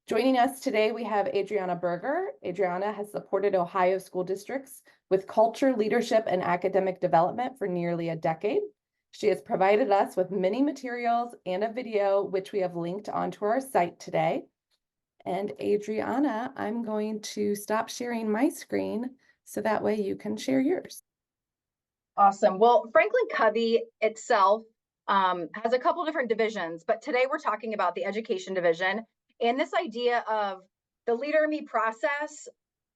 Joining us today, we have Adriana Berger. Adriana has supported Ohio school districts with culture, leadership, and academic development for nearly a decade. She has provided us with many materials and a video, which we have linked onto our site today. And Adriana, I'm going to stop sharing my screen so that way you can share yours. Awesome. Well, Franklin Covey itself has a couple different divisions, but today we're talking about the education division. And this idea of the Leader in Me process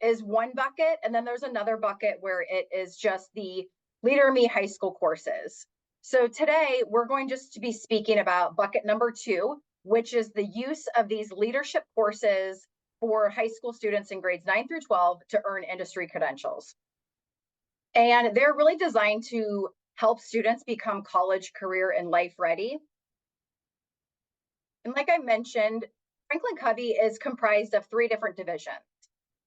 is one bucket, and then there's another bucket where it is just the Leader in Me high school courses. So today we're going just to be speaking about bucket number 2, which is the use of these leadership courses for high school students in grades 9 through 12 to earn industry credentials. And they're really designed to help students become college, career, and life ready. And like I mentioned, Franklin Covey is comprised of 3 different divisions.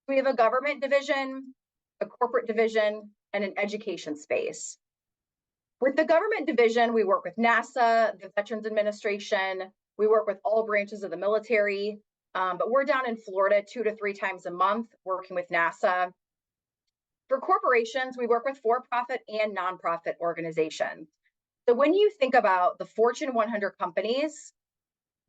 We have a government division, a corporate division, and an education space. With the government division, we work with NASA, the Veterans Administration, we work with all branches of the military, but we're down in Florida 2 to 3 times a month working with NASA. For corporations, we work with for-profit and nonprofit organizations. So when you think about the Fortune 100 companies,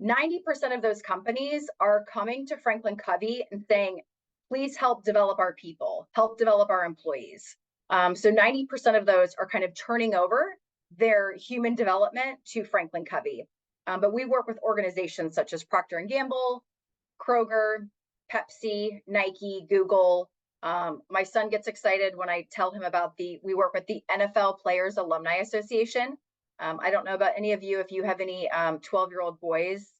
90% of those companies are coming to Franklin Covey and saying, please help develop our people, help develop our employees. So 90% of those are kind of turning over their human development to Franklin Covey. But we work with organizations such as Procter & Gamble, Kroger, Pepsi, Nike, Google. My son gets excited when I tell him about we work with the NFL Players Alumni Association. I don't know about any of you if you have any 12-year-old boys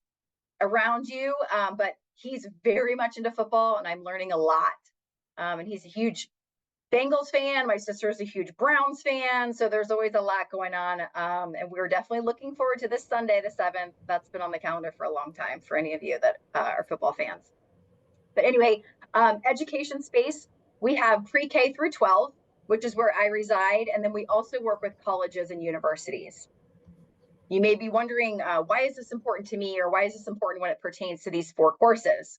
around you, but he's very much into football and I'm learning a lot. And he's a huge Bengals fan. My sister is a huge Browns fan. So there's always a lot going on. And we're definitely looking forward to this Sunday, the 7th. That's been on the calendar for a long time for any of you that are football fans. But anyway, education space, we have pre-K through 12, which is where I reside. And then we also work with colleges and universities. You may be wondering, why is this important to me, or why is this important when it pertains to these 4 courses?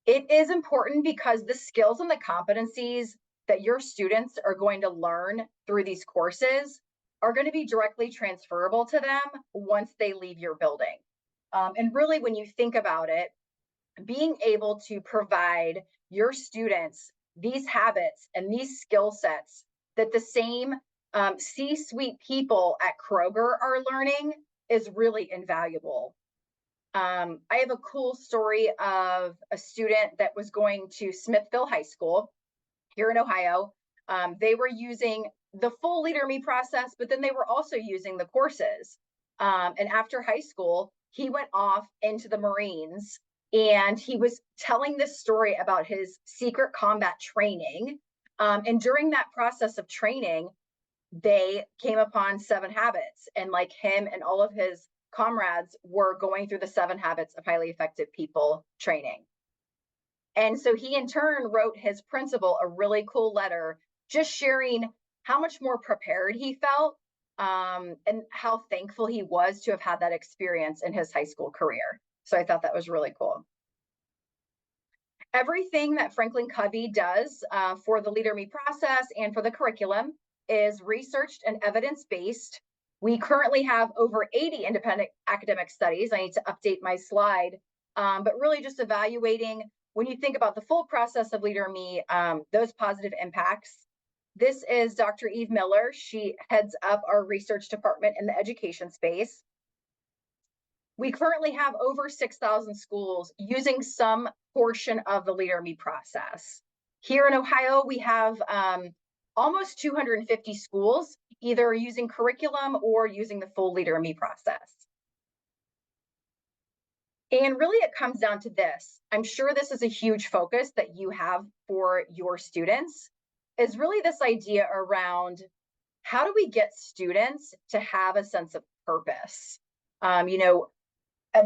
It is important because the skills and the competencies that your students are going to learn through these courses are going to be directly transferable to them once they leave your building. And really, when you think about it, being able to provide your students these habits and these skill sets that the same C-suite people at Kroger are learning is really invaluable. I have a cool story of a student that was going to Smithville High School here in Ohio. They were using the full Leader in Me process, but then they were also using the courses. And after high school, he went off into the Marines, and he was telling this story about his secret combat training. And during that process of training, they came upon 7 habits, and like him and all of his comrades were going through the 7 habits of highly effective people training. And so he in turn wrote his principal a really cool letter, just sharing how much more prepared he felt, and how thankful he was to have had that experience in his high school career. So I thought that was really cool. Everything that Franklin Covey does for the Leader in Me process and for the curriculum is researched and evidence-based. We currently have over 80 independent academic studies. I need to update my slide, but really just evaluating, when you think about the full process of Leader in Me, those positive impacts. This is Dr. Eve Miller. She heads up our research department in the education space. We currently have over 6,000 schools using some portion of the Leader in Me process. Here in Ohio, we have almost 250 schools, either using curriculum or using the full Leader in Me process. And really, it comes down to this. I'm sure this is a huge focus that you have for your students, is really this idea around how do we get students to have a sense of purpose?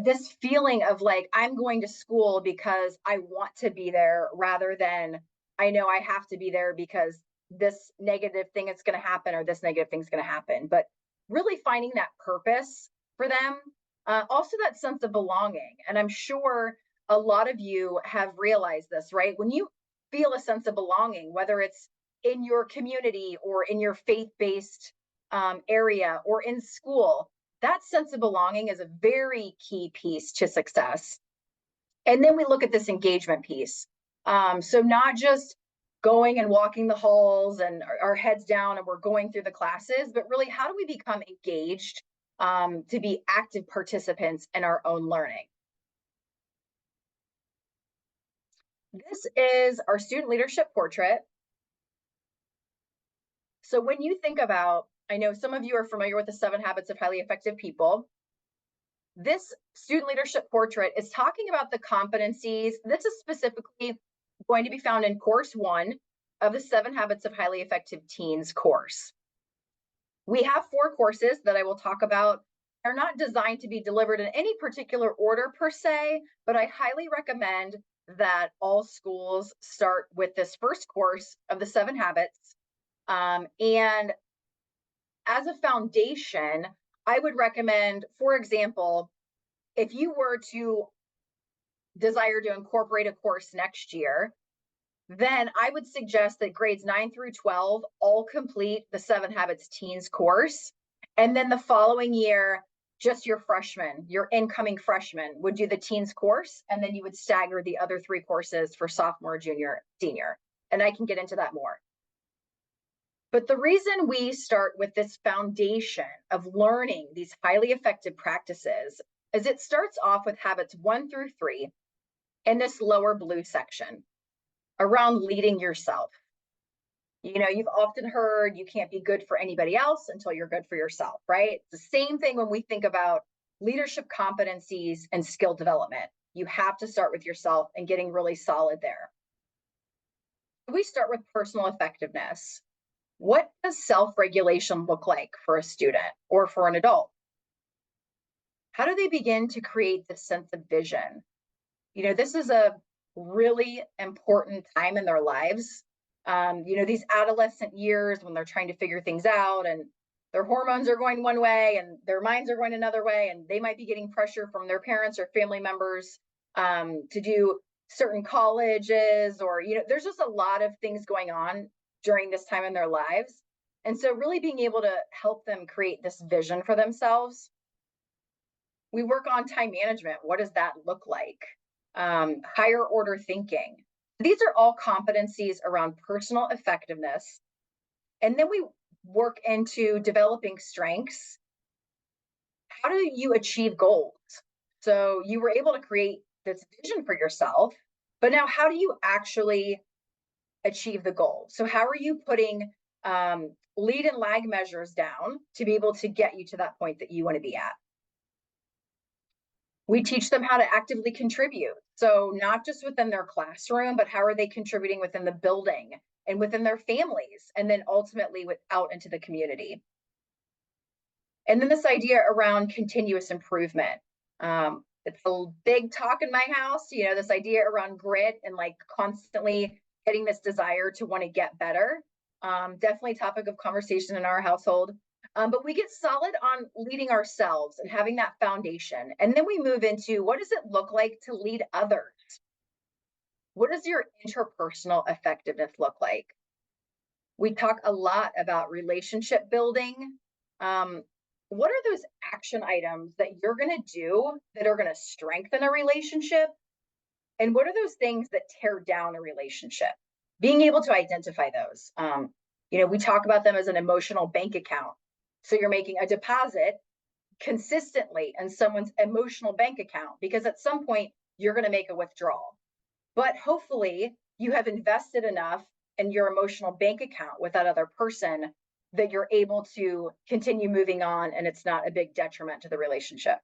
This feeling of like, I'm going to school because I want to be there, rather than I know I have to be there because this negative thing is going to happen or this negative thing is going to happen. But really finding that purpose for them, also that sense of belonging. And I'm sure a lot of you have realized this, right? When you feel a sense of belonging, whether it's in your community or in your faith-based area or in school, that sense of belonging is a very key piece to success. And then we look at this engagement piece. So not just going and walking the halls and our heads down and we're going through the classes, but really how do we become engaged to be active participants in our own learning? This is our student leadership portrait. So when you think about, I know some of you are familiar with the 7 Habits of Highly Effective People. This student leadership portrait is talking about the competencies. This is specifically going to be found in course 1 of the 7 Habits of Highly Effective Teens course. We have 4 courses that I will talk about. They're not designed to be delivered in any particular order per se, but I highly recommend that all schools start with this first course of the 7 habits. And as a foundation, I would recommend, for example, if you were to desire to incorporate a course next year, then I would suggest that grades 9 through 12 all complete the 7 Habits Teens course. And then the following year, just your freshmen, your incoming freshmen would do the teens course, and then you would stagger the other 3 courses for sophomore, junior, senior. And I can get into that more. But the reason we start with this foundation of learning these highly effective practices is it starts off with habits 1 through 3 in this lower blue section around leading yourself. You know, you've often heard you can't be good for anybody else until you're good for yourself, right? It's the same thing when we think about leadership competencies and skill development. You have to start with yourself and getting really solid there. We start with personal effectiveness. What does self-regulation look like for a student or for an adult? How do they begin to create this sense of vision? You know, this is a really important time in their lives. You know, these adolescent years when they're trying to figure things out and their hormones are going one way and their minds are going another way, and they might be getting pressure from their parents or family members to do certain colleges, or, you know, there's just a lot of things going on during this time in their lives. And so really being able to help them create this vision for themselves. We work on time management. What does that look like? Higher order thinking. These are all competencies around personal effectiveness. And then we work into developing strengths. How do you achieve goals? So you were able to create this vision for yourself, but now how do you actually achieve the goal? So how are you putting lead and lag measures down to be able to get you to that point that you want to be at? We teach them how to actively contribute. So not just within their classroom, but how are they contributing within the building and within their families, and then ultimately out into the community. And then this idea around continuous improvement. It's a big talk in my house, you know, this idea around grit and like constantly getting this desire to want to get better. Definitely topic of conversation in our household. But we get solid on leading ourselves and having that foundation. And then we move into, what does it look like to lead others? What does your interpersonal effectiveness look like? We talk a lot about relationship building. What are those action items that you're going to do that are going to strengthen a relationship? And what are those things that tear down a relationship? Being able to identify those. You know, we talk about them as an emotional bank account. So you're making a deposit consistently in someone's emotional bank account, because at some point you're going to make a withdrawal. But hopefully you have invested enough in your emotional bank account with that other person that you're able to continue moving on and it's not a big detriment to the relationship.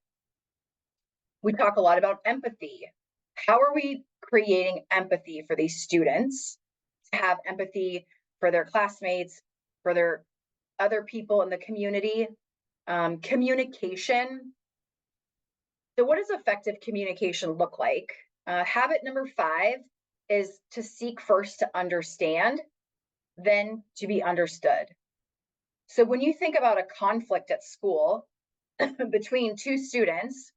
We talk a lot about empathy. How are we creating empathy for these students to have empathy for their classmates, for their other people in the community? Communication. So what does effective communication look like? Habit number 5 is to seek first to understand, then to be understood. So when you think about a conflict at school between 2 students,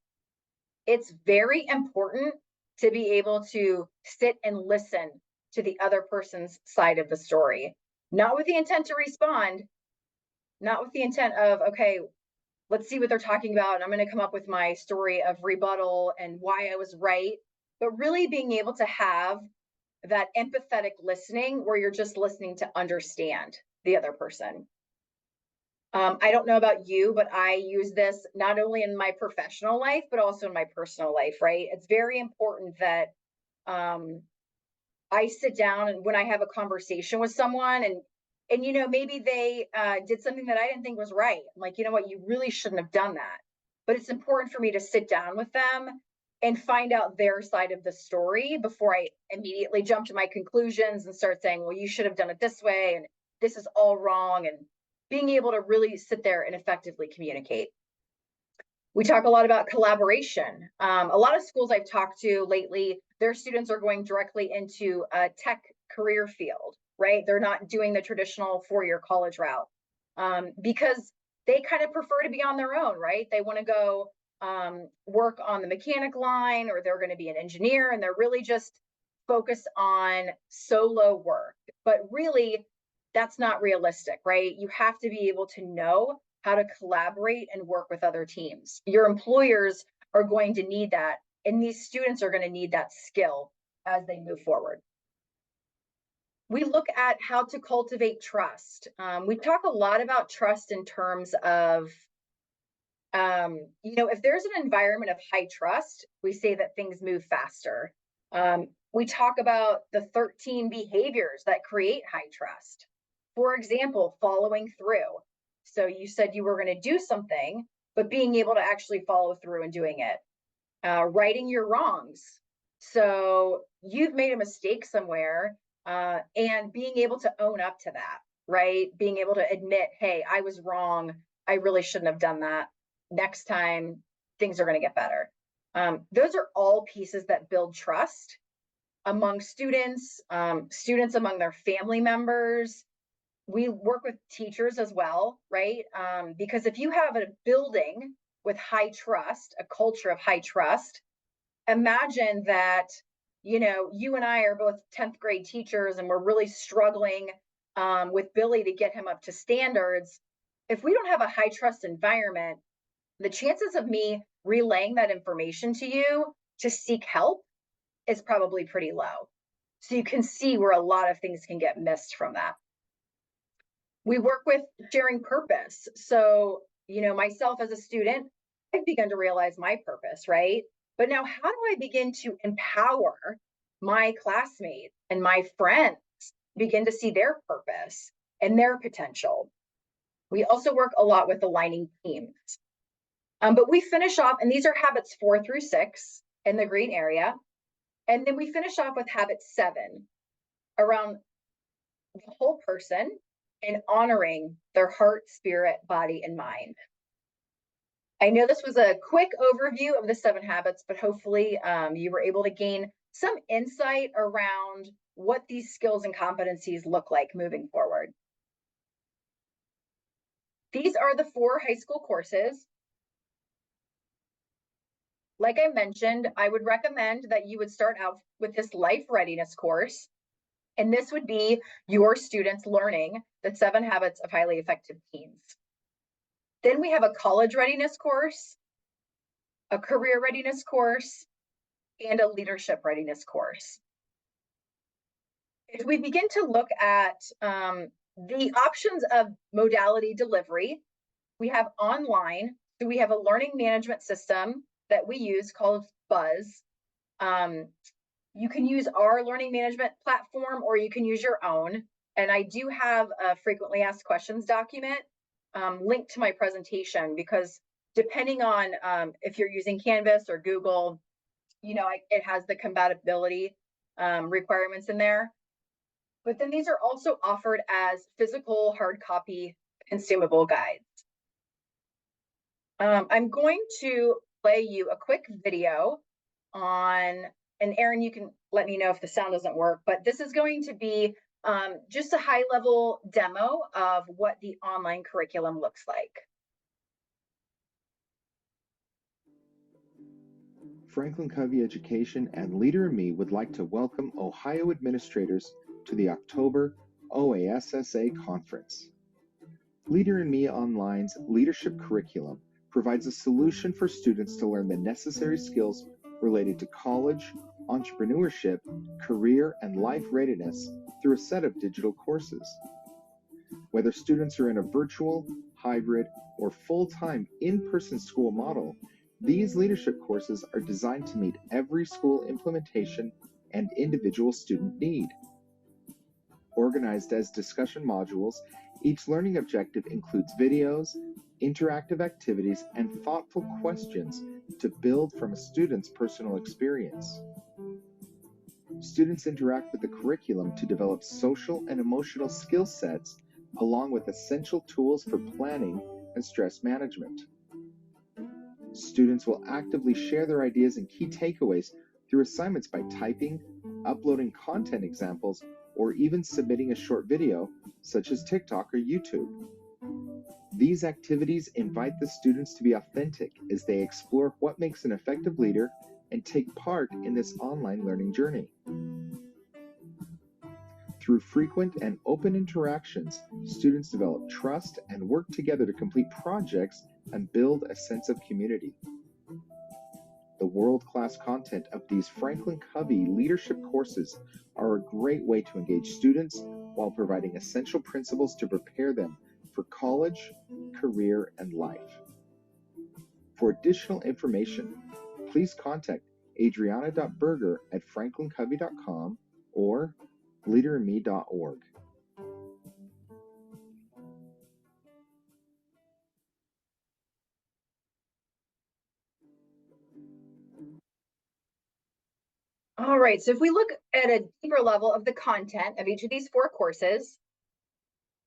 it's very important to be able to sit and listen to the other person's side of the story, not with the intent to respond, not with the intent of, okay, let's see what they're talking about, and I'm going to come up with my story of rebuttal and why I was right, but really being able to have that empathetic listening where you're just listening to understand the other person. I don't know about you, but I use this not only in my professional life, but also in my personal life, right? It's very important that I sit down and when I have a conversation with someone and you know, maybe they did something that I didn't think was right. I'm like, you know what, you really shouldn't have done that. But it's important for me to sit down with them and find out their side of the story before I immediately jump to my conclusions and start saying, well, you should have done it this way and this is all wrong, and being able to really sit there and effectively communicate. We talk a lot about collaboration. A lot of schools I've talked to lately, their students are going directly into a tech career field, right? They're not doing the traditional four-year college route because they kind of prefer to be on their own, right? They want to go work on the mechanic line, or they're going to be an engineer, and they're really just focused on solo work. But really, that's not realistic, right? You have to be able to know how to collaborate and work with other teams. Your employers are going to need that, and these students are going to need that skill as they move forward. We look at how to cultivate trust. We talk a lot about trust in terms of, you know, if there's an environment of high trust, we say that things move faster. We talk about the 13 behaviors that create high trust. For example, following through. So you said you were going to do something, but being able to actually follow through and doing it. Righting your wrongs. So you've made a mistake somewhere and being able to own up to that, right? Being able to admit, hey, I was wrong. I really shouldn't have done that. Next time, things are going to get better. Those are all pieces that build trust among students, students among their family members. We work with teachers as well, right? Because if you have a building with high trust, a culture of high trust, imagine that, you know, you and I are both 10th grade teachers and we're really struggling with Billy to get him up to standards. If we don't have a high trust environment, the chances of me relaying that information to you to seek help is probably pretty low. So you can see where a lot of things can get missed from that. We work with sharing purpose. So, you know, myself as a student, I've begun to realize my purpose, right? But now, how do I begin to empower my classmates and my friends begin to see their purpose and their potential? We also work a lot with aligning teams. But we finish off, and these are habits 4 through 6 in the green area. And then we finish off with habit 7 around the whole person and honoring their heart, spirit, body, and mind. I know this was a quick overview of the 7 habits, but hopefully you were able to gain some insight around what these skills and competencies look like moving forward. These are the 4 high school courses. Like I mentioned, I would recommend that you would start out with this life readiness course. And this would be your students learning the 7 habits of highly effective teens. Then we have a college readiness course, a career readiness course, and a leadership readiness course. If we begin to look at the options of modality delivery, we have online. So we have a learning management system that we use called Buzz. You can use our learning management platform or you can use your own. And I do have a frequently asked questions document linked to my presentation because depending on if you're using Canvas or Google, you know, it has the compatibility requirements in there. But then these are also offered as physical hard copy consumable guides. I'm going to play you a quick video on, and Erin, you can let me know if the sound doesn't work, but this is going to be just a high level demo of what the online curriculum looks like. Franklin Covey Education and Leader in Me would like to welcome Ohio administrators to the October OASSA Conference. Leader in Me Online's leadership curriculum provides a solution for students to learn the necessary skills related to college, entrepreneurship, career, and life readiness through a set of digital courses. Whether students are in a virtual, hybrid, or full-time in-person school model, these leadership courses are designed to meet every school implementation and individual student need. Organized as discussion modules, each learning objective includes videos, interactive activities, and thoughtful questions to build from a student's personal experience. Students interact with the curriculum to develop social and emotional skill sets, along with essential tools for planning and stress management. Students will actively share their ideas and key takeaways through assignments by typing, uploading content examples, or even submitting a short video, such as TikTok or YouTube. These activities invite the students to be authentic as they explore what makes an effective leader and take part in this online learning journey. Through frequent and open interactions, students develop trust and work together to complete projects and build a sense of community. The world-class content of these Franklin Covey leadership courses are a great way to engage students while providing essential principles to prepare them for college, career, and life. For additional information, please contact adriana.berger@franklincovey.com or leaderinme.org. All right, so if we look at a deeper level of the content of each of these 4 courses,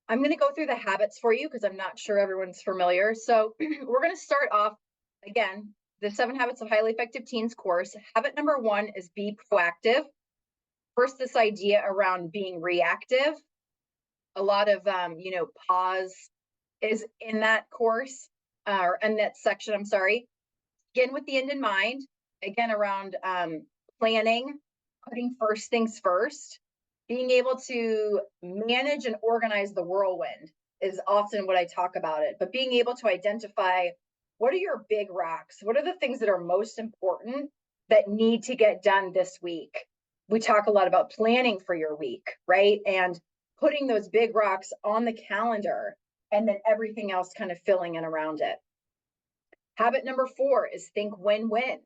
I'm going to go through the habits for you because I'm not sure everyone's familiar. So we're going to start off, again, the 7 Habits of Highly Effective Teens course. Habit number 1 is be proactive. First, this idea around being reactive. A lot of, pause is in that course, or in that section, I'm sorry. Begin with the end in mind. Again, around planning, putting first things first, being able to manage and organize the whirlwind is often what I talk about it, but being able to identify what are your big rocks? What are the things that are most important that need to get done this week? We talk a lot about planning for your week, right? And putting those big rocks on the calendar and then everything else kind of filling in around it. Habit number 4 is think win-win.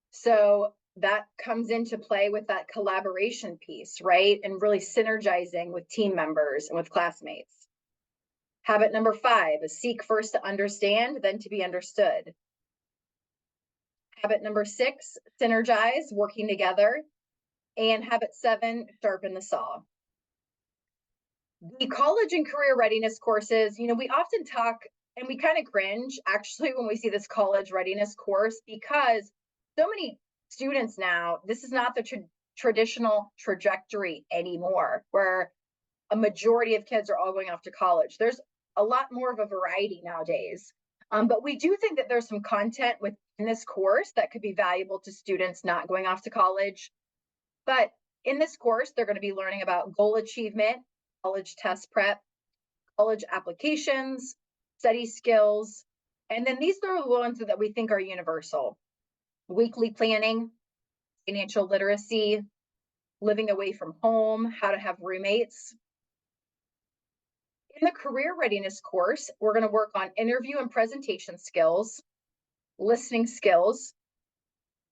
So that comes into play with that collaboration piece, right? And really synergizing with team members and with classmates. Habit number 5 is seek first to understand, then to be understood. Habit number 6, synergize, working together. And habit 7, sharpen the saw. The college and career readiness courses, we often talk and we kind of cringe actually when we see this college readiness course because so many students now, this is not the traditional trajectory anymore, where a majority of kids are all going off to college. There's a lot more of a variety nowadays. But we do think that there's some content within this course that could be valuable to students not going off to college. But in this course, they're going to be learning about goal achievement, college test prep, college applications, study skills, and then these are the ones that we think are universal. Weekly planning, financial literacy, living away from home, how to have roommates. In the career readiness course, we're going to work on interview and presentation skills, listening skills,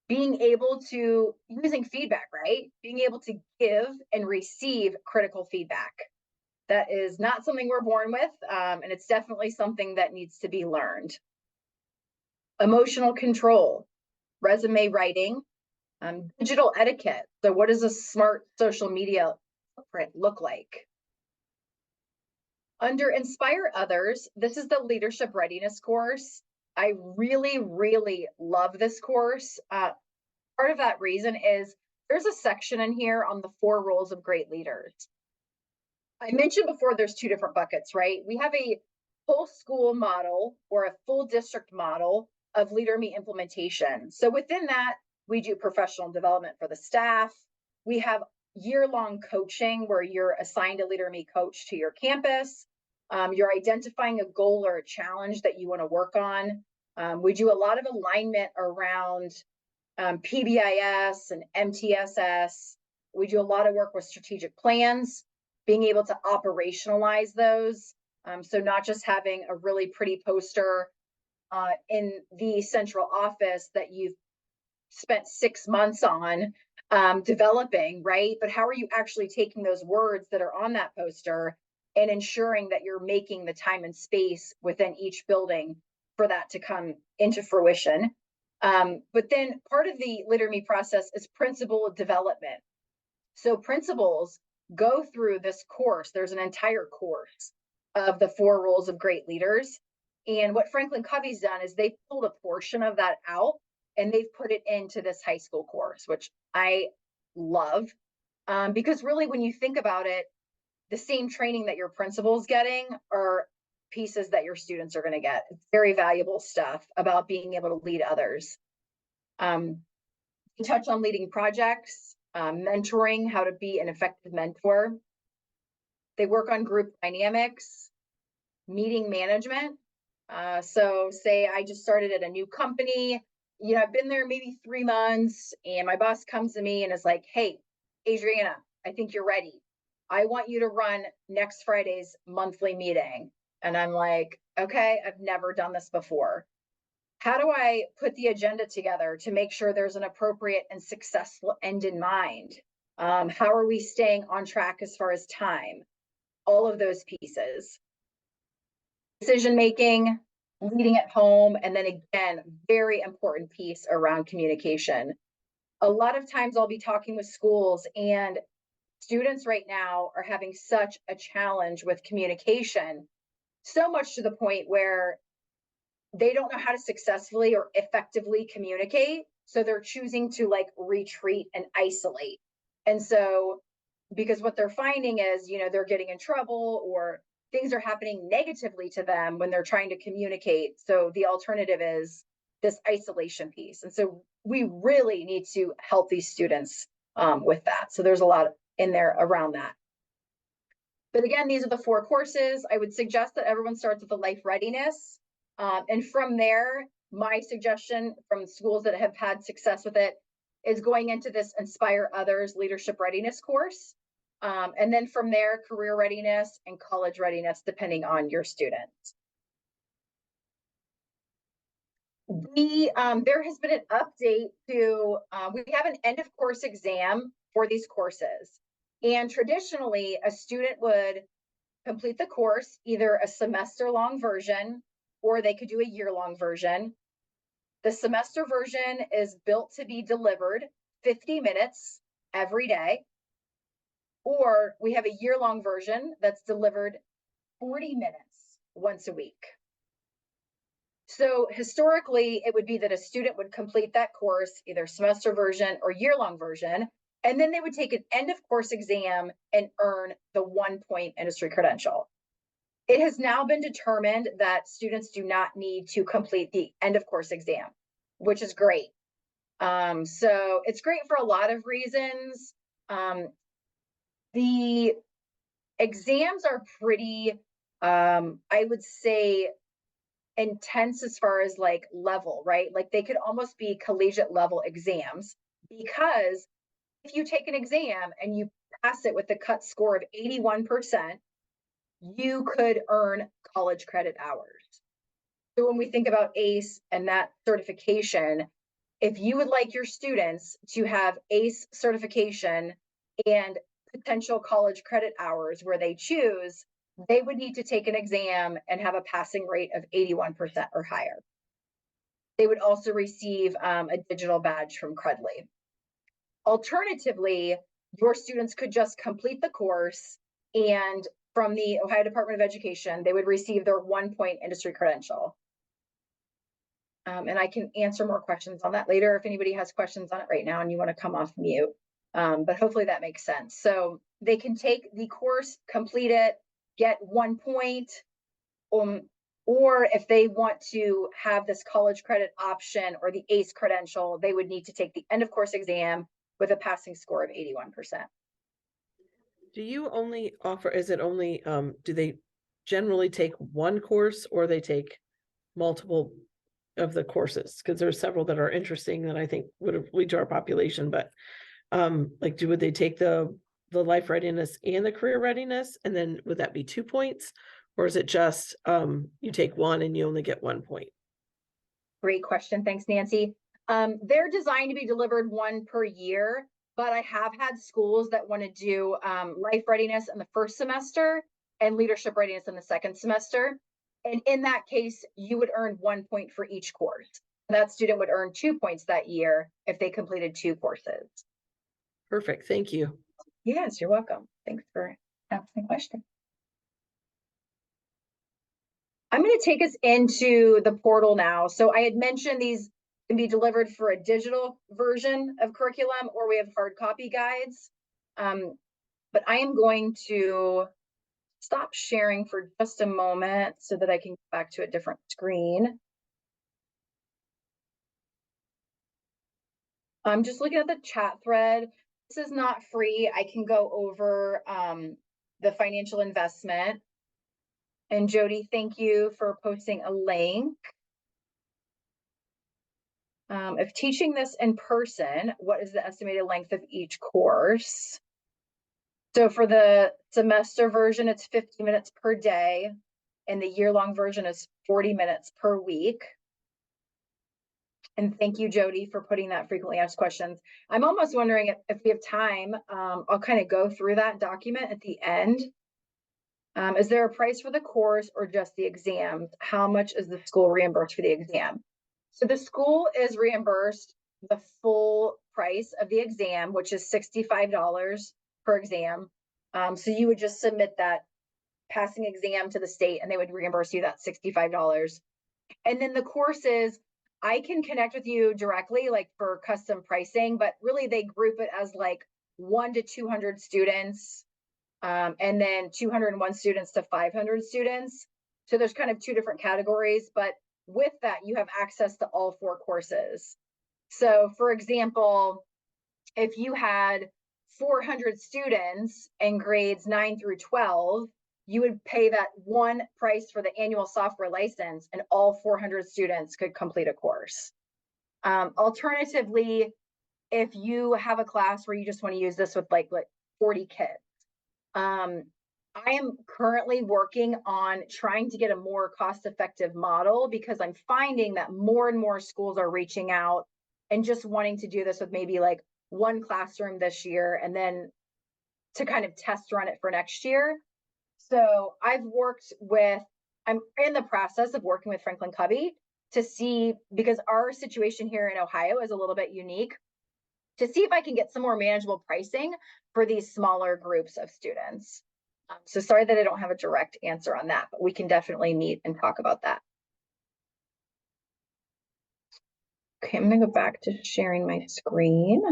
being able to, using feedback, right? Being able to give and receive critical feedback. That is not something we're born with, and it's definitely something that needs to be learned. Emotional control, resume writing, digital etiquette. So what does a smart social media footprint look like? Under Inspire Others, this is the leadership readiness course. I really, really love this course. Part of that reason is there's a section in here on the 4 roles of great leaders. I mentioned before there's 2 different buckets, right? We have a full school model or a full district model of Leader in Me implementation. So within that, We do professional development for the staff. We have year-long coaching where you're assigned a Leader in Me coach to your campus. You're identifying a goal or a challenge that you want to work on. We do a lot of alignment around PBIS and MTSS. We do a lot of work with strategic plans, being able to operationalize those. So not just having a really pretty poster in the central office that you've spent 6 months on developing, right? But how are you actually taking those words that are on that poster and ensuring that you're making the time and space within each building for that to come into fruition? But then part of the Leader in Me process is principal development. So principals go through this course. There's an entire course of the 4 roles of great leaders. And what Franklin Covey's done is they pulled a portion of that out and they've put it into this high school course, which I love. Because really, when you think about it, the same training that your principal's getting are pieces that your students are going to get. It's very valuable stuff about being able to lead others. We touch on leading projects, mentoring, how to be an effective mentor. They work on group dynamics, meeting management. So say I just started at a new company, you know, I've been there maybe 3 months and my boss comes to me and is like, hey, Adriana, I think you're ready. I want you to run next Friday's monthly meeting. And I'm like, okay, I've never done this before. How do I put the agenda together to make sure there's an appropriate and successful end in mind? How are we staying on track as far as time? All of those pieces. Decision-making, leading at home, and then again, very important piece around communication. A lot of times I'll be talking with schools and students right now are having such a challenge with communication, so much to the point where they don't know how to successfully or effectively communicate. So they're choosing to like retreat and isolate. And so, because what they're finding is, you know, they're getting in trouble or things are happening negatively to them when they're trying to communicate. So the alternative is this isolation piece. And so we really need to help these students with that. So there's a lot in there around that. But again, these are the 4 courses. I would suggest that everyone starts with the life readiness. And from there, my suggestion from schools that have had success with it is going into this Inspire Others Leadership Readiness course. And then from there, career readiness and college readiness, depending on your students. There has been an update to, we have an end of course exam for these courses. And traditionally, a student would complete the course, either a semester-long version, or they could do a year-long version. The semester version is built to be delivered 50 minutes every day. Or we have a year-long version that's delivered 40 minutes once a week. So historically, it would be that a student would complete that course, either semester version or year-long version, and then they would take an end of course exam and earn the 1-point industry credential. It has now been determined that students do not need to complete the end of course exam, which is great. So it's great for a lot of reasons. The exams are pretty, I would say, intense as far as like level, right? Like they could almost be collegiate level exams, because if you take an exam and you pass it with a cut score of 81%, you could earn college credit hours. So when we think about ACE and that certification, if you would like your students to have ACE certification and potential college credit hours where they choose, they would need to take an exam and have a passing rate of 81% or higher. They would also receive a digital badge from Credly. Alternatively, your students could just complete the course, and from the Ohio Department of Education, they would receive their 1-point industry credential. And I can answer more questions on that later if anybody has questions on it right now and you want to come off mute. But hopefully that makes sense. So they can take the course, complete it, get 1 point. Or if they want to have this college credit option or the ACE credential, they would need to take the end of course exam with a passing score of 81%. Do you only offer, is it only, do they generally take one course or they take multiple of the courses? Because there's several that are interesting that I think would lead to our population, but like, would they take the life readiness and the career readiness? And then would that be 2 points? Or is it just, you take one and you only get 1 point? Great question. Thanks, Nancy. They're designed to be delivered one per year, but I have had schools that want to do life readiness in the first semester and leadership readiness in the second semester. And in that case, you would earn 1 point for each course. That student would earn 2 points that year if they completed 2 courses. Perfect. Thank you. Yes, you're welcome. Thanks for asking the question. I'm going to take us into the portal now. So I had mentioned these can be delivered for a digital version of curriculum, or we have hard copy guides. But I am going to stop sharing for just a moment so that I can get back to a different screen. I'm just looking at the chat thread. This is not free. I can go over the financial investment. And Jody, thank you for posting a link. If teaching this in person, what is the estimated length of each course? So for the semester version, it's 50 minutes per day, and the year-long version is 40 minutes per week. And thank you, Jody, for putting that frequently asked questions. I'm almost wondering if we have time, I'll kind of go through that document at the end. Is there a price for the course or just the exams? How much is the school reimbursed for the exam? So the school is reimbursed the full price of the exam, which is $65 per exam. So you would just submit that passing exam to the state and they would reimburse you that $65. And then the courses, I can connect with you directly, like for custom pricing, but really they group it as like 1 to 200 students, and then 201 students to 500 students. So there's kind of 2 different categories, but with that, you have access to all 4 courses. So for example, if you had 400 students in grades 9 through 12, you would pay that one price for the annual software license and all 400 students could complete a course. Alternatively, if you have a class where you just want to use this with like 40 kids, I am currently working on trying to get a more cost-effective model because I'm finding that more and more schools are reaching out and just wanting to do this with maybe like 1 classroom this year and then to kind of test run it for next year. So I'm in the process of working with Franklin Covey to see, because our situation here in Ohio is a little bit unique, to see if I can get some more manageable pricing for these smaller groups of students. So sorry that I don't have a direct answer on that, but we can definitely meet and talk about that. Okay, I'm gonna go back to sharing my screen.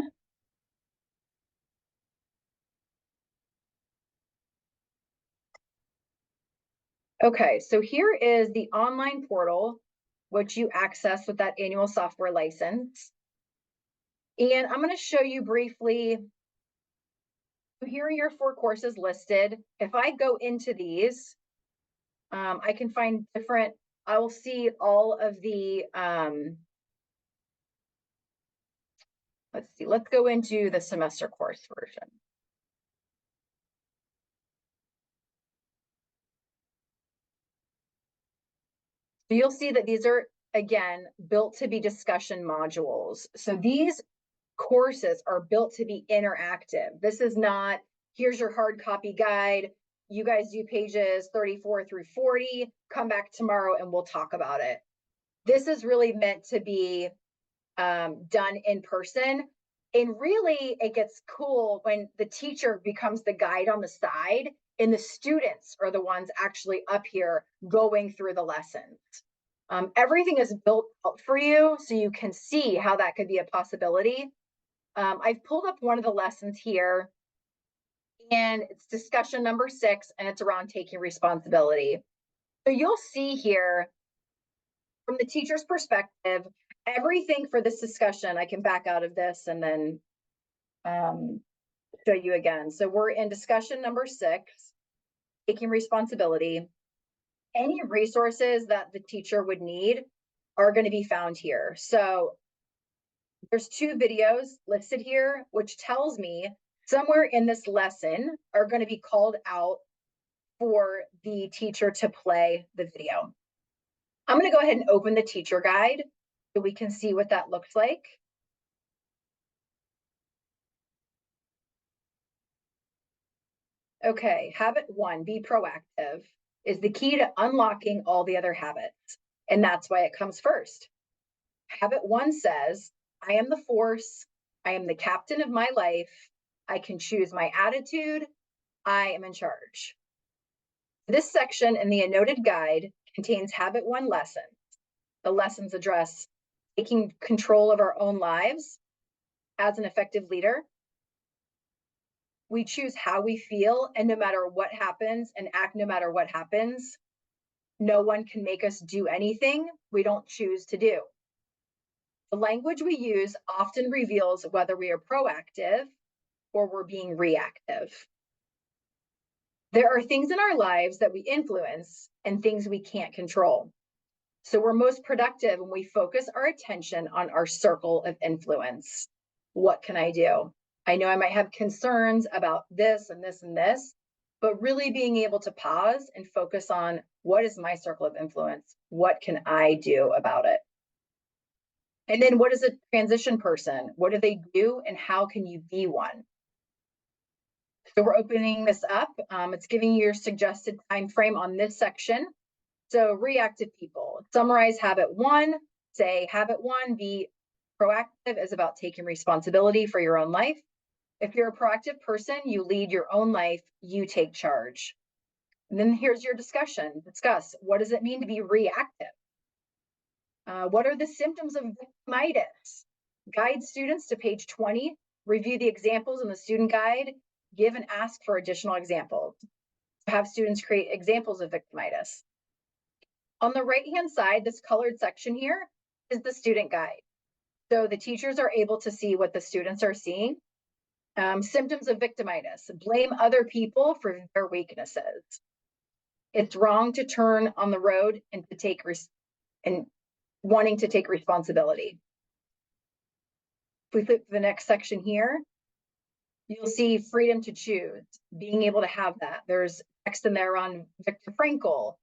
Okay, so here is the online portal, which you access with that annual software license. And I'm going to show you briefly, here are your 4 courses listed. If I go into these, I can find different, I will see all of the, let's see, let's go into the semester course version. So you'll see that these are, again, built to be discussion modules. So these courses are built to be interactive. This is not, here's your hard copy guide. You guys do pages 34 through 40, come back tomorrow and we'll talk about it. This is really meant to be done in person. And really, it gets cool when the teacher becomes the guide on the side and the students are the ones actually up here going through the lessons. Everything is built out for you so you can see how that could be a possibility. I've pulled up one of the lessons here, and it's discussion number 6, and it's around taking responsibility. So you'll see here, from the teacher's perspective, everything for this discussion, I can back out of this and then show you again. So we're in discussion number 6, taking responsibility. Any resources that the teacher would need are going to be found here. So there's 2 videos listed here, which tells me somewhere in this lesson are going to be called out for the teacher to play the video. I'm going to go ahead and open the teacher guide so we can see what that looks like. Okay, habit 1, be proactive, is the key to unlocking all the other habits. And that's why it comes first. Habit 1 says, I am the force. I am the captain of my life. I can choose my attitude. I am in charge. This section in the annotated guide contains habit 1 lessons. The lessons address taking control of our own lives as an effective leader. We choose how we feel, and no matter what happens, and act no matter what happens. No one can make us do anything we don't choose to do. The language we use often reveals whether we are proactive or we're being reactive. There are things in our lives that we influence and things we can't control. So we're most productive when we focus our attention on our circle of influence. What can I do? I know I might have concerns about this and this and this, but really being able to pause and focus on what is my circle of influence? What can I do about it? And then what is a transition person? What do they do and how can you be one? So we're opening this up. It's giving you your suggested time frame on this section. So reactive people, summarize habit 1, say habit 1, be proactive is about taking responsibility for your own life. If you're a proactive person, you lead your own life, you take charge. And then here's your discussion. Discuss, what does it mean to be reactive? What are the symptoms of victimitis? Guide students to page 20, review the examples in the student guide, give and ask for additional examples. Have students create examples of victimitis. On the right-hand side, this colored section here is the student guide. So the teachers are able to see what the students are seeing. Symptoms of victimitis, blame other people for their weaknesses. It's wrong to turn on the road and to take wanting to take responsibility. If we flip to the next section here, you'll see freedom to choose, being able to have that. There's text in there on Viktor Frankl.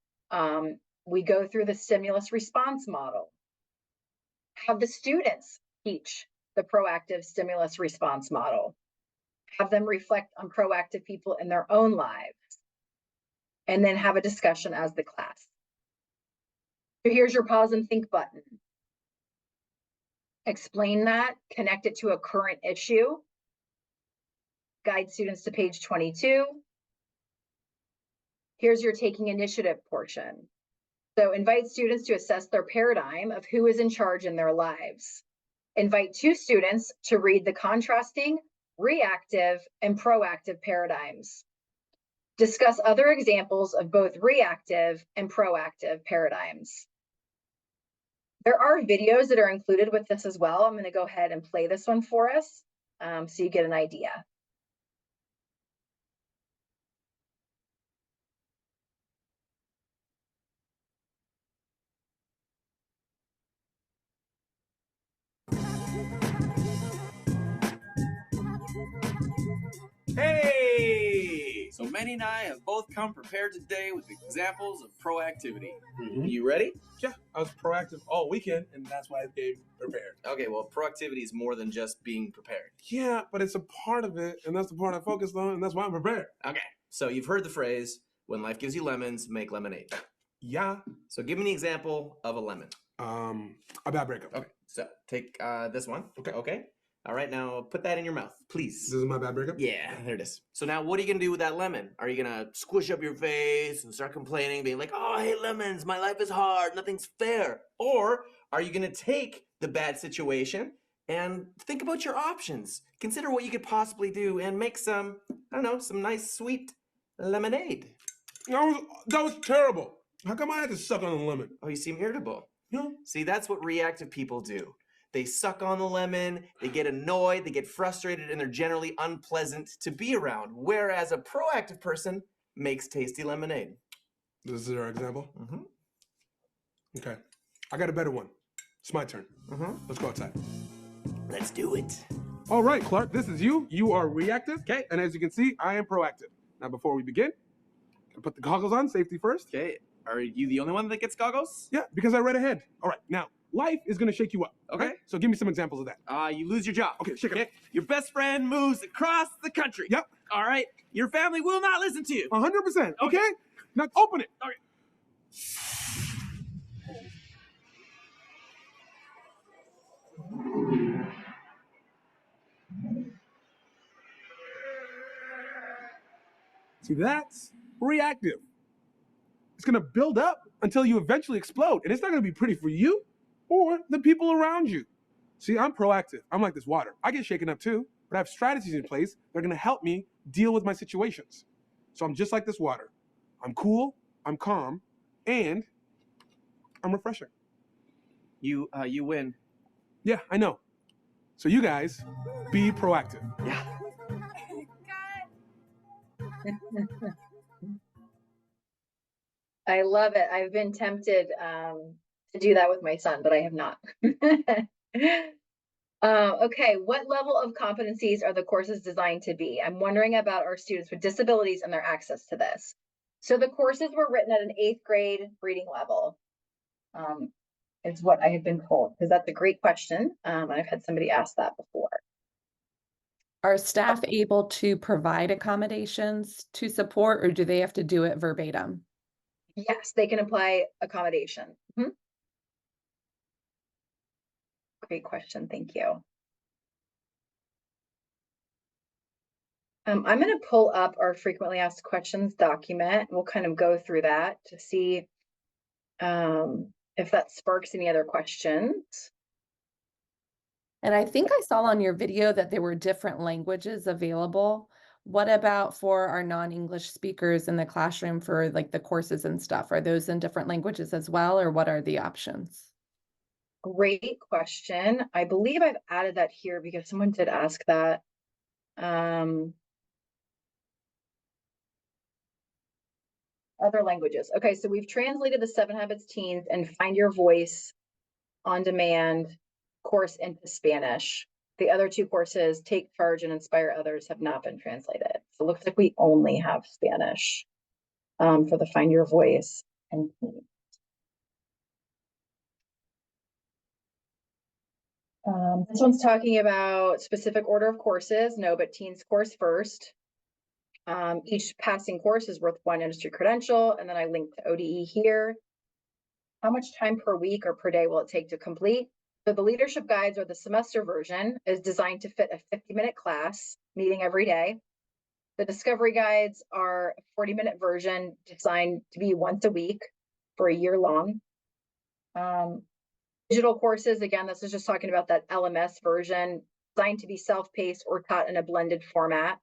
We go through the stimulus response model. Have the students teach the proactive stimulus response model. Have them reflect on proactive people in their own lives. And then have a discussion as the class. So here's your pause and think button. Explain that, connect it to a current issue. Guide students to page 22. Here's your taking initiative portion. So invite students to assess their paradigm of who is in charge in their lives. Invite 2 students to read the contrasting, reactive, and proactive paradigms. Discuss other examples of both reactive and proactive paradigms. There are videos that are included with this as well. I'm going to go ahead and play this one for us so you get an idea. Hey! So Manny and I have both come prepared today with examples of proactivity. You ready? Yeah, I was proactive all weekend, and that's why I came prepared. Okay, well, proactivity is more than just being prepared. Yeah, but it's a part of it, and that's the part I focused on, and that's why I'm prepared. Okay, so you've heard the phrase, when life gives you lemons, make lemonade. Yeah. So give me an example of a lemon. A bad breakup. Okay, so take this one. Okay. Okay. All right, now put that in your mouth, please. This is my bad breakup? Yeah, there it is. So now what are you gonna do with that lemon? Are you gonna squish up your face and start complaining, being like, oh, I hate lemons, my life is hard, nothing's fair? Or are you gonna take the bad situation and think about your options? Consider what you could possibly do and make some, I don't know, some nice sweet lemonade. That was terrible. How come I had to suck on the lemon? Oh, you seem irritable. No. See, that's what reactive people do. They suck on the lemon, they get annoyed, they get frustrated, and they're generally unpleasant to be around. Whereas a proactive person makes tasty lemonade. This is our example. Mm-hmm. Okay. I got a better one. It's my turn. Mm-hmm. Let's go outside. Let's do it. All right, Clark, this is you. You are reactive. Okay. And as you can see, I am proactive. Now, before we begin, I'll put the goggles on, safety first. Okay. Are you the only one that gets goggles? Yeah, because I read ahead. All right. Now, life is going to shake you up. Okay. So give me some examples of that. You lose your job. Okay, shake it up. Your best friend moves across the country. Yep. All right. Your family will not listen to you. 100%. Okay? Now, open it. Okay. See, that's reactive. It's going to build up until you eventually explode. And it's not going to be pretty for you or the people around you. See, I'm proactive. I'm like this water. I get shaken up too, but I have strategies in place that are going to help me deal with my situations. So I'm just like this water. I'm cool, I'm calm, and I'm refreshing. You win. Yeah, I know. So you guys, be proactive. Yeah. I love it. I've been tempted to do that with my son, but I have not. Okay, what level of competencies are the courses designed to be? I'm wondering about our students with disabilities and their access to this. So the courses were written at an 8th grade reading level. Is what I have been told, because that's a great question. I've had somebody ask that before. Are staff able to provide accommodations to support, or do they have to do it verbatim? Yes, they can apply accommodation. Mhm. Great question, thank you. I'm going to pull up our frequently asked questions document. We'll kind of go through that to see if that sparks any other questions. And I think I saw on your video that there were different languages available. What about for our non-English speakers in the classroom for like the courses and stuff? Are those in different languages as well, or what are the options? Great question. I believe I've added that here because someone did ask that. Other languages. Okay, so we've translated the 7 Habits Teens and Find Your Voice on Demand course into Spanish. The other 2 courses, Take Charge and Inspire Others, have not been translated. So it looks like we only have Spanish for the Find Your Voice and Teens. This one's talking about specific order of courses. No, but teens course first. Each passing course is worth 1 industry credential, and then I linked to ODE here. How much time per week or per day will it take to complete? So the leadership guides, or the semester version, is designed to fit a 50-minute class meeting every day. The discovery guides are a 40-minute version designed to be once a week for a year long. Digital courses, again, this is just talking about that LMS version, designed to be self-paced or taught in a blended format.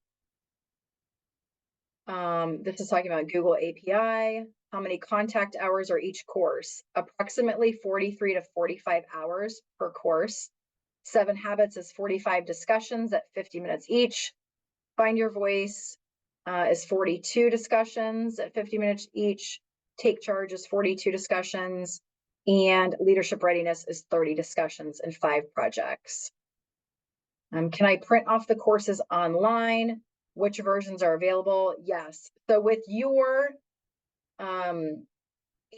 This is talking about Google API. How many contact hours are each course? Approximately 43 to 45 hours per course. 7 Habits is 45 discussions at 50 minutes each. Find Your Voice is 42 discussions at 50 minutes each. Take Charge is 42 discussions. And Leadership Readiness is 30 discussions and 5 projects. Can I print off the courses online? Which versions are available? Yes. So with your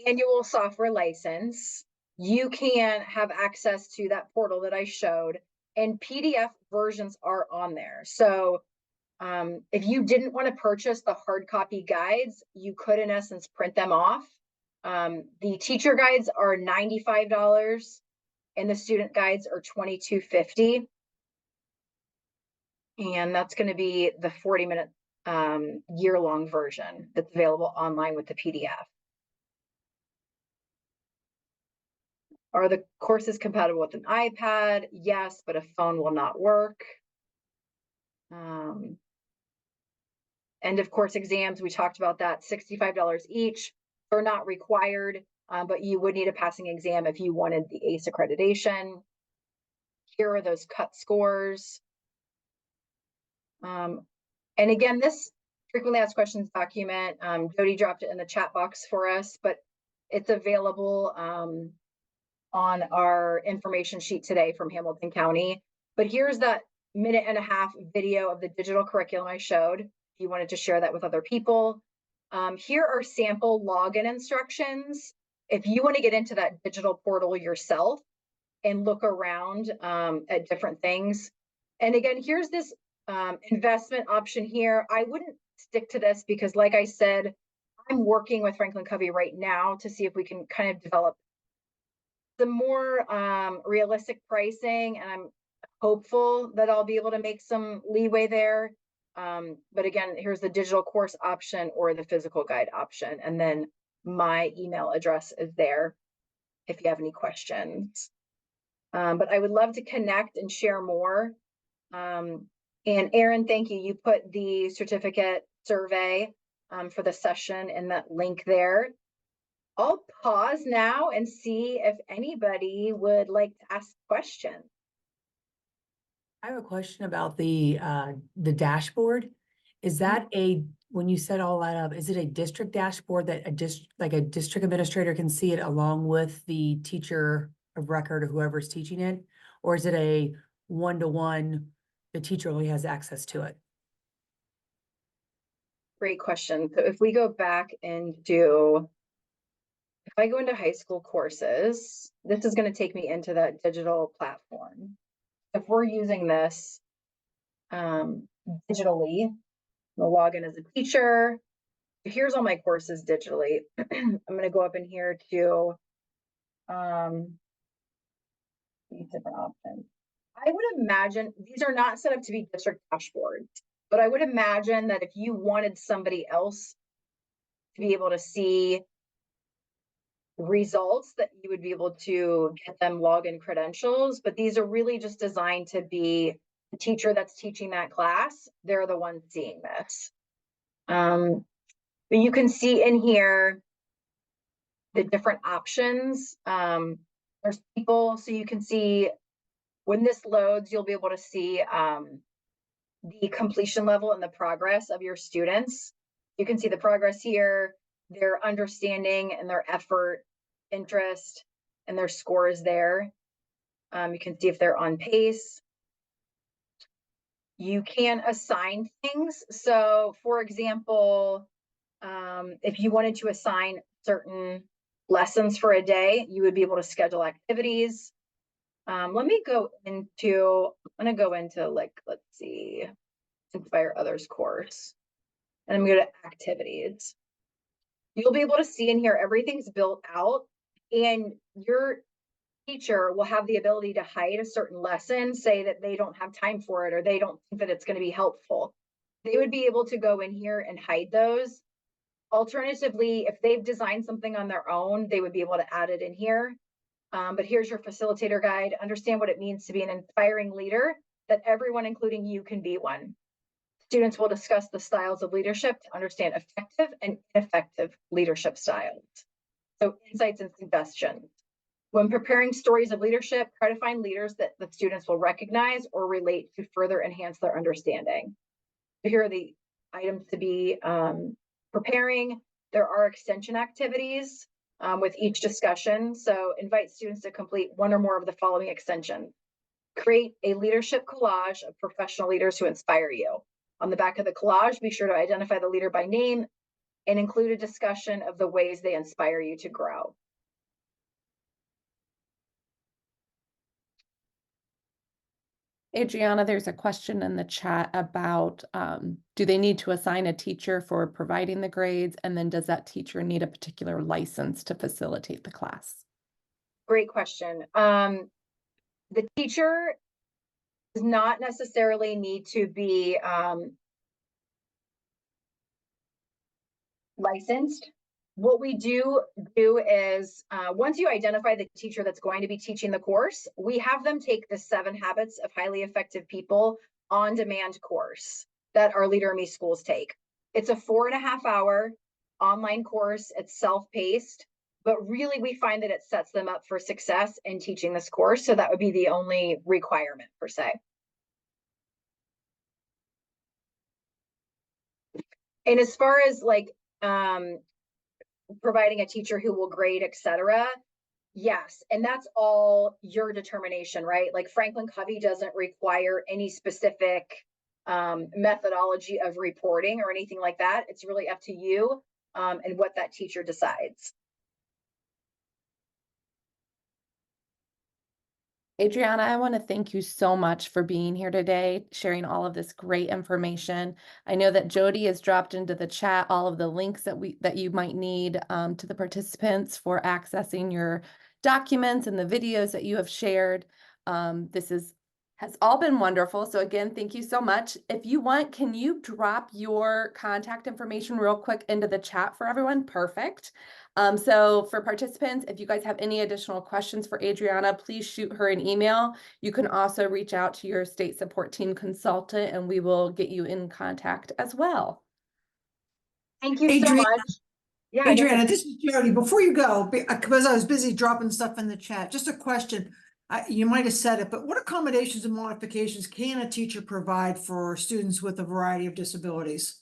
annual software license, you can have access to that portal that I showed, and PDF versions are on there. So if you didn't want to purchase the hard copy guides, you could in essence print them off. The teacher guides are $95 and the student guides are $22.50. And that's going to be the 40-minute year-long version that's available online with the PDF. Are the courses compatible with an iPad? Yes, but a phone will not work. End of course exams, we talked about that, $65 each. They're not required, but you would need a passing exam if you wanted the ACE accreditation. Here are those cut scores. And again, this frequently asked questions document, Jody dropped it in the chat box for us, but it's available on our information sheet today from Hamilton County. But here's that 1.5-minute video of the digital curriculum I showed. If you wanted to share that with other people. Here are sample login instructions. If you want to get into that digital portal yourself and look around at different things. And again, here's this investment option here. I wouldn't stick to this because, like I said, I'm working with Franklin Covey right now to see if we can kind of develop some more realistic pricing, and I'm hopeful that I'll be able to make some leeway there. But again, here's the digital course option or the physical guide option, and then my email address is there if you have any questions. But I would love to connect and share more. And Aaron, thank you. You put the certificate survey for the session in that link there. I'll pause now and see if anybody would like to ask questions. I have a question about the dashboard. Is that when you set all that up, is it a district dashboard that a district administrator can see it along with the teacher of record or whoever's teaching it? Or is it a one-to-one, the teacher only has access to it? Great question. So if we go back into, if I go into high school courses, this is going to take me into that digital platform. If we're using this digitally, I'm gonna log in as a teacher. Here's all my courses digitally. I'm going to go up in here to these different options. I would imagine these are not set up to be district dashboards, but I would imagine that if you wanted somebody else to be able to see results, that you would be able to get them login credentials. But these are really just designed to be the teacher that's teaching that class. They're the ones seeing this. But you can see in here the different options. There's people, so you can see when this loads, you'll be able to see the completion level and the progress of your students. You can see the progress here, their understanding and their effort, interest, and their scores there. You can see if they're on pace. You can assign things. So for example, if you wanted to assign certain lessons for a day, you would be able to schedule activities. Let me go into, I'm going to go into, like, let's see, Inspire Others course. And I'm going to go to activities. You'll be able to see in here, everything's built out, and your teacher will have the ability to hide a certain lesson, say that they don't have time for it, or they don't think that it's going to be helpful. They would be able to go in here and hide those. Alternatively, if they've designed something on their own, they would be able to add it in here. But here's your facilitator guide. Understand what it means to be an inspiring leader, that everyone, including you, can be one. Students will discuss the styles of leadership to understand effective and ineffective leadership styles. So insights and suggestions. When preparing stories of leadership, try to find leaders that the students will recognize or relate to further enhance their understanding. So here are the items to be preparing. There are extension activities with each discussion. So invite students to complete one or more of the following extensions. Create a leadership collage of professional leaders who inspire you. On the back of the collage, be sure to identify the leader by name and include a discussion of the ways they inspire you to grow. Adriana, there's a question in the chat about, do they need to assign a teacher for providing the grades? And then does that teacher need a particular license to facilitate the class? Great question. The teacher does not necessarily need to be licensed. What we do is once you identify the teacher that's going to be teaching the course, we have them take the 7 Habits of Highly Effective People on-demand course that our Leader in Me schools take. It's a 4.5-hour online course. It's self-paced, but really we find that it sets them up for success in teaching this course. So that would be the only requirement per se. And as far as like providing a teacher who will grade, etc., yes, and that's all your determination, right? Like Franklin Covey doesn't require any specific methodology of reporting or anything like that. It's really up to you and what that teacher decides. Adriana, I want to thank you so much for being here today, sharing all of this great information. I know that Jody has dropped into the chat all of the links that you might need to the participants for accessing your documents and the videos that you have shared. This has all been wonderful. So again, thank you so much. If you want, can you drop your contact information real quick into the chat for everyone? Perfect. So for participants, if you guys have any additional questions for Adriana, please shoot her an email. You can also reach out to your state support team consultant and we will get you in contact as well. Thank you so Adriana- much. Yeah, go Adriana, ahead. this is Jody. Before you go, because I was busy dropping stuff in the chat, just a question. You might have said it, but what accommodations and modifications can a teacher provide for students with a variety of disabilities?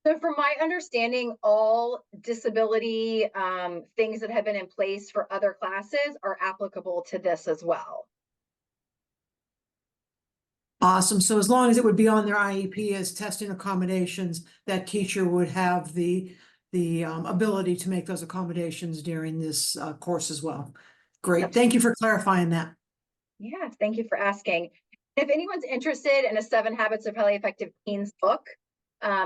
So from my understanding, all disability things that have been in place for other classes are applicable to this as well. Awesome. So as long as it would be on their IEP as testing accommodations, that teacher would have the ability to make those accommodations during this course as well. Great. Thank you for clarifying that. Yeah, thank you for asking. If anyone's interested in a 7 Habits of Highly Effective Teens book,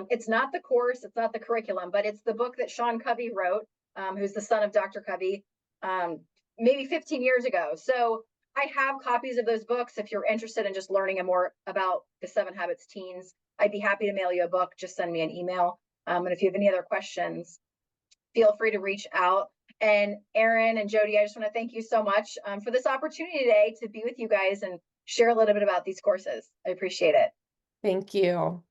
it's not the course, it's not the curriculum, but it's the book that Sean Covey wrote, who's the son of Dr. Covey, maybe 15 years ago. So I have copies of those books. If you're interested in just learning more about the 7 Habits Teens, I'd be happy to mail you a book. Just send me an email. And if you have any other questions, feel free to reach out. And Erin and Jody, I just want to thank you so much for this opportunity today to be with you guys and share a little bit about these courses. I appreciate it. Thank you.